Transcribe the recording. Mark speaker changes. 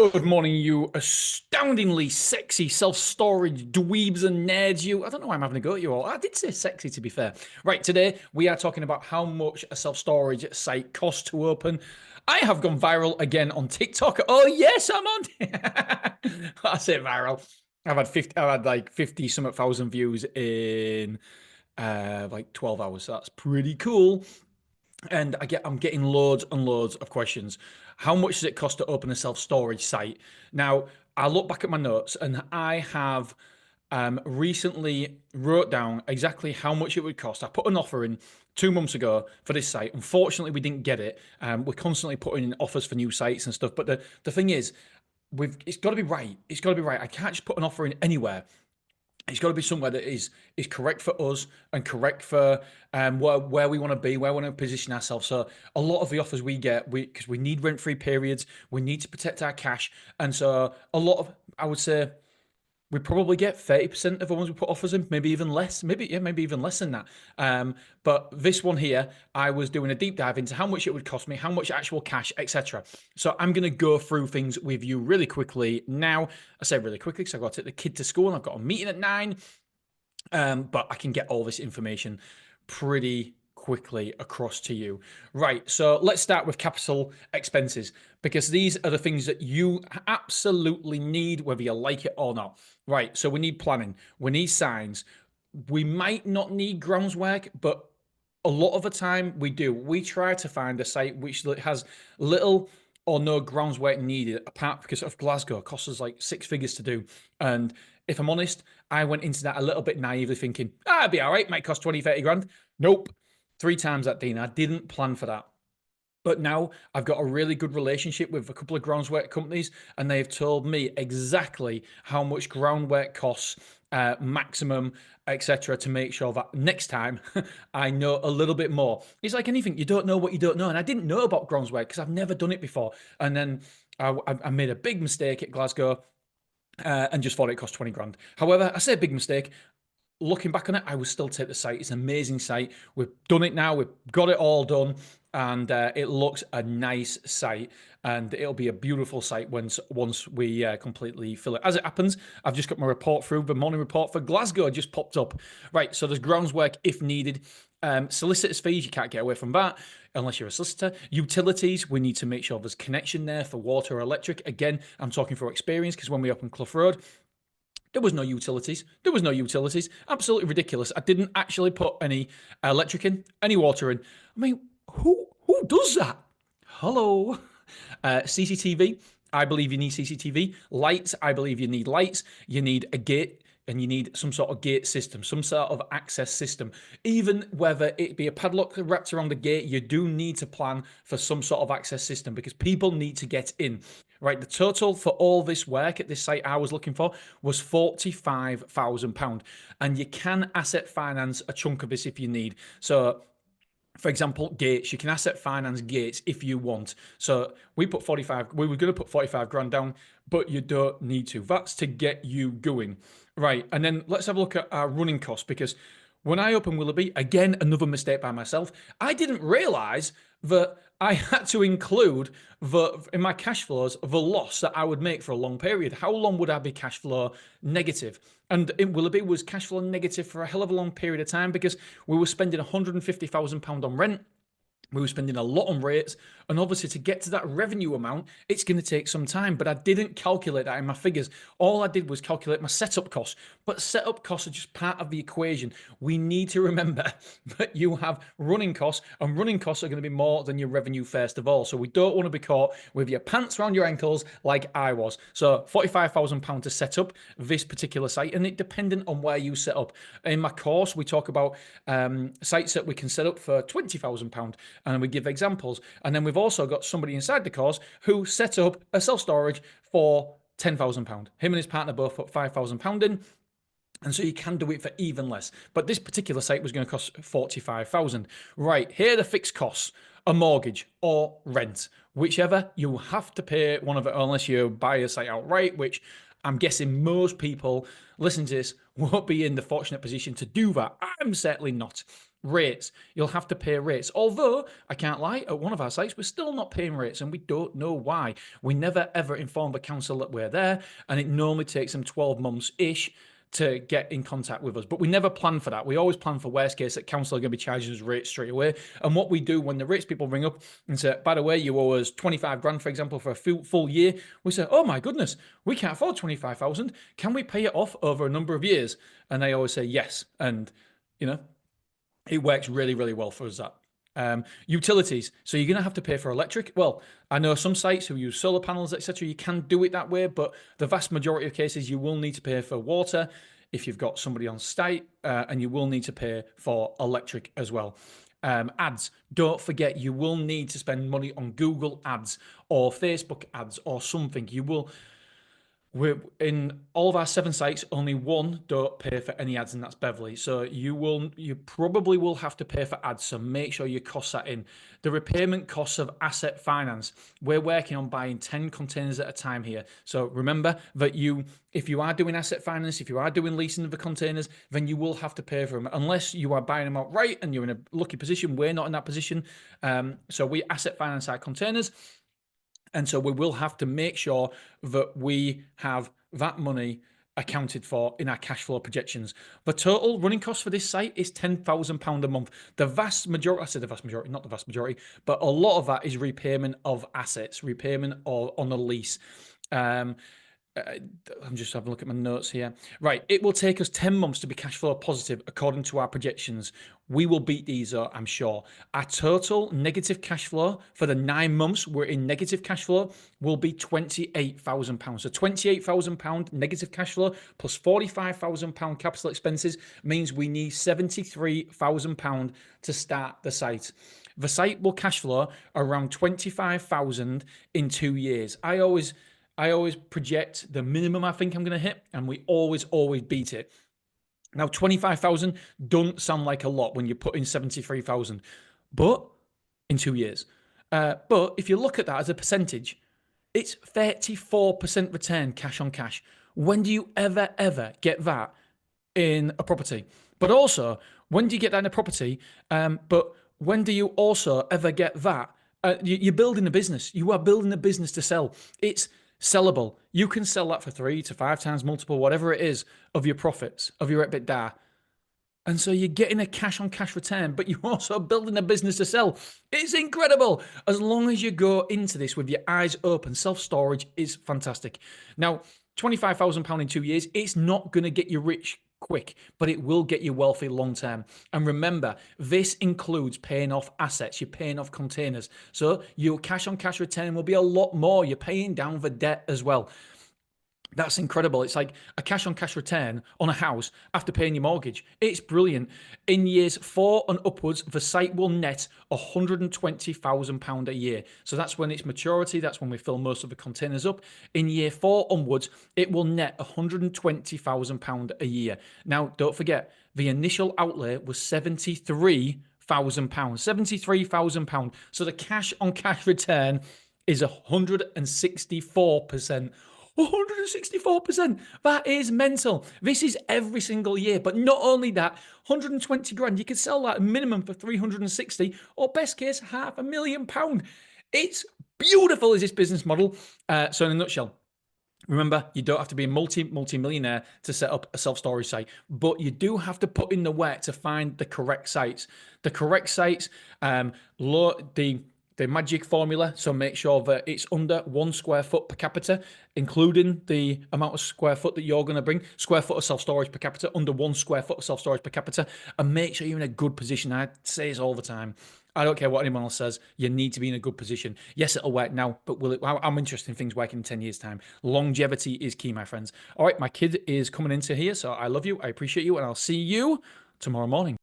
Speaker 1: Good morning, you astoundingly sexy self-storage dweebs and nerds. You, I don't know why I'm having a go at you all. I did say sexy, to be fair. Right, today we are talking about how much a self-storage site costs to open. I have gone viral again on TikTok. Oh yes, I'm on. I say viral. I've had like 50 something thousand views in like 12 hours. So that's pretty cool. And I'm getting loads and loads of questions. How much does it cost to open a self-storage site? Now, I look back at my notes and I have recently wrote down exactly how much it would cost. I put an offer in 2 months ago for this site. Unfortunately, we didn't get it. We're constantly putting in offers for new sites and stuff. But the thing is, it's got to be right. It's got to be right. I can't just put an offer in anywhere. It's got to be somewhere that is correct for us and correct for where we want to be, where we want to position ourselves. So a lot of the offers we get, because we need rent-free periods, we need to protect our cash, and so a lot of, I would say, we probably get 30% of the ones we put offers in, maybe even less, maybe even less than that. But this one here, I was doing a deep dive into how much it would cost me, how much actual cash, etc. So I'm going to go through things with you really quickly now. I say really quickly because I've got to take the kid to school and I've got a meeting at 9. But I can get all this information pretty quickly across to you. Right, so let's start with capital expenses, because these are the things that you absolutely need, whether you like it or not. Right, so we need planning, we need signs, we might not need groundswork, but a lot of the time we do. We try to find a site which has little or no groundswork needed, apart because of Glasgow. It costs us like 6 figures to do. And if I'm honest, I went into that a little bit naively thinking, it'd be all right, might cost 20, 30 grand. Nope. 3 times that, Dean. I didn't plan for that. But now I've got a really good relationship with a couple of groundwork companies, and they've told me exactly how much groundwork costs, maximum, etc., to make sure that next time I know a little bit more. It's like anything, you don't know what you don't know, and I didn't know about groundwork because I've never done it before. And then I made a big mistake at Glasgow. And just thought it cost 20 grand. However, I say big mistake. Looking back on it, I would still take the site. It's an amazing site. We've done it now. We've got it all done, and it looks a nice site. And it'll be a beautiful site once we completely fill it. As it happens, I've just got my report through. The morning report for Glasgow just popped up. Right, so there's groundswork if needed. Solicitors' fees, you can't get away from that unless you're a solicitor. Utilities, we need to make sure there's connection there for water or electric. Again, I'm talking from experience because when we opened Clough Road, there was no utilities. There was no utilities. Absolutely ridiculous. I didn't actually put any electric in, any water in. I mean, who does that? Hello. CCTV. I believe you need CCTV. Lights. I believe you need lights. You need a gate, and you need some sort of gate system, some sort of access system. Even whether it be a padlock wrapped around the gate, you do need to plan for some sort of access system because people need to get in. Right, the total for all this work at this site I was looking for was £45,000, and you can asset finance a chunk of this if you need. So, for example, gates, you can asset finance gates if you want. So we put 45. We were going to put 45 grand down, but you don't need to. That's to get you going. Right, and then let's have a look at our running costs, because when I opened Willoughby, again, another mistake by myself, I didn't realise that I had to include in my cash flows the loss that I would make for a long period. How long would I be cash flow negative? And in Willoughby was cash flow negative for a hell of a long period of time because we were spending £150,000 on rent. We were spending a lot on rates, and obviously to get to that revenue amount, it's going to take some time, but I didn't calculate that in my figures. All I did was calculate my setup costs, but setup costs are just part of the equation. We need to remember that you have running costs, and running costs are going to be more than your revenue first of all. So we don't want to be caught with your pants around your ankles like I was. So £45,000 to set up this particular site, and it dependent on where you set up. In my course, we talk about sites that we can set up for £20,000, and we give examples. And then we've also got somebody inside the course who set up a self-storage for £10,000. Him and his partner both put £5,000 in. And so you can do it for even less. But this particular site was going to cost 45,000. Right, here are the fixed costs. A mortgage or rent. Whichever, you have to pay one of it unless you buy a site outright, which I'm guessing most people listening to this won't be in the fortunate position to do that. I'm certainly not. Rates. You'll have to pay rates. Although, I can't lie, at one of our sites, we're still not paying rates and we don't know why. We never ever inform the council that we're there, and it normally takes them 12 months-ish to get in contact with us. But we never plan for that. We always plan for worst case that council are going to be charging us rates straight away. And what we do when the rates people ring up and say, by the way, you owe us 25 grand, for example, for a full year, we say, oh my goodness, we can't afford 25,000. Can we pay it off over a number of years? And they always say yes. And, you know, it works really, really well for us. That utilities. So you're going to have to pay for electric. Well, I know some sites who use solar panels, etc. You can do it that way, but the vast majority of cases you will need to pay for water if you've got somebody on site, and you will need to pay for electric as well. Ads. Don't forget, you will need to spend money on Google ads or Facebook ads or something. You will. We're in all of our 7 sites, only one don't pay for any ads, and that's Beverly. So you probably will have to pay for ads. So make sure you cost that in. The repayment costs of asset finance. We're working on buying 10 containers at a time here. So remember that if you are doing asset finance, if you are doing leasing of the containers, then you will have to pay for them unless you are buying them outright and you're in a lucky position. We're not in that position. So we asset finance our containers. And so we will have to make sure that we have that money accounted for in our cash flow projections. The total running cost for this site is £10,000 a month. The vast majority, I said the vast majority, not the vast majority, but a lot of that is repayment of assets, repayment on a lease. I'm just having a look at my notes here. Right, it will take us 10 months to be cash flow positive according to our projections. We will beat these, I'm sure. Our total negative cash flow for the 9 months we're in negative cash flow will be £28,000. So £28,000 negative cash flow plus £45,000 capital expenses means we need £73,000 to start the site. The site will cash flow around £25,000 in 2 years. I always project the minimum I think I'm going to hit, and we always beat it. Now, 25,000 don't sound like a lot when you put in 73,000, but in 2 years. But if you look at that as a percentage, it's 34% return cash on cash. When do you ever get that in a property? But also, when do you get that in a property? But when do you also ever get that? You're building a business. You are building a business to sell. It's sellable. You can sell that for 3 to 5 times multiple, whatever it is, of your profits, of your EBITDA. And so you're getting a cash on cash return, but you're also building a business to sell. It's incredible. As long as you go into this with your eyes open, self-storage is fantastic. Now, £25,000 in 2 years, it's not going to get you rich quick, but it will get you wealthy long term. And remember, this includes paying off assets. You're paying off containers. So your cash on cash return will be a lot more. You're paying down the debt as well. That's incredible. It's like a cash on cash return on a house after paying your mortgage. It's brilliant. In years 4 and upwards, the site will net £120,000 a year. So that's when it's maturity. That's when we fill most of the containers up. In year 4 onwards, it will net £120,000 a year. Now, don't forget, the initial outlay was £73,000. £73,000. So the cash on cash return is 164%. 164%. That is mental. This is every single year. But not only that, 120 grand, you could sell that minimum for 360, or best case, £500,000. It's beautiful, is this business model. So in a nutshell, remember, you don't have to be a multi-millionaire to set up a self-storage site, but you do have to put in the work to find the correct sites. The correct sites, the magic formula, so make sure that it's under 1 square foot per capita, including the amount of square foot that you're going to bring, square foot of self-storage per capita, under 1 square foot of self-storage per capita, and make sure you're in a good position. I say this all the time. I don't care what anyone else says. You need to be in a good position. Yes, it'll work now, but will it? I'm interested in things working in 10 years' time. Longevity is key, my friends. All right, my kid is coming into here, so I love you. I appreciate you, and I'll see you tomorrow morning.